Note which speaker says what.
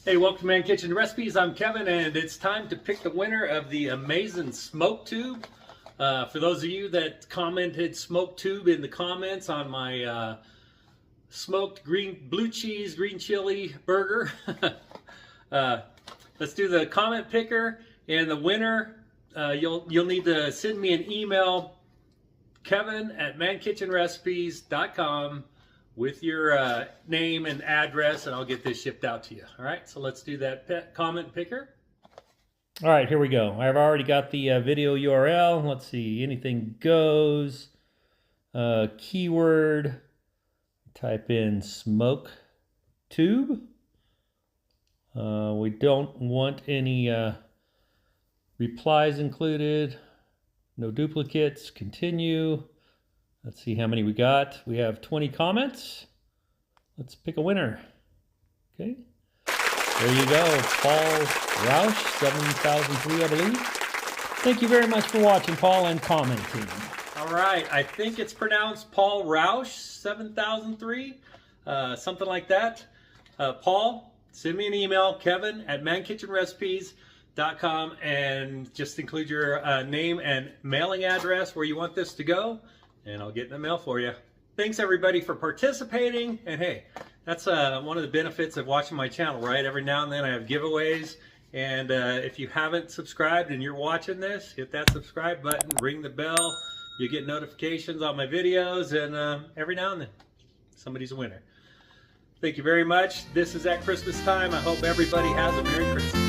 Speaker 1: Hey, welcome to Man Kitchen Recipes. I'm Kevin, and it's time to pick the winner of the amazing smoke tube. For those of you that commented smoke tube in the comments on my smoked blue cheese green chili burger, let's do the comment picker. And the winner, you'll need to send me an email, Kevin@ManKitchenRecipes.com, with your name and address, and I'll get this shipped out to you. All right, so let's do that comment picker.
Speaker 2: All right, here we go. I've already got the video URL. Let's see, anything goes. Keyword, type in smoke tube. We don't want any replies included. No duplicates. Continue. Let's see how many we got. We have 20 comments. Let's pick a winner. Okay. There you go. Paul Roush, 7003, I believe. Thank you very much for watching, Paul, and commenting.
Speaker 1: All right. I think it's pronounced Paul Roush, 7003, something like that. Paul, send me an email, Kevin@ManKitchenRecipes.com, and just include your name and mailing address where you want this to go, and I'll get in the mail for you. Thanks everybody for participating, and hey, that's one of the benefits of watching my channel, right? Every now and then I have giveaways, and if you haven't subscribed and you're watching this, hit that subscribe button, ring the bell, you get notifications on my videos, and every now and then somebody's a winner. Thank you very much. This is at Christmas time. I hope everybody has a Merry Christmas.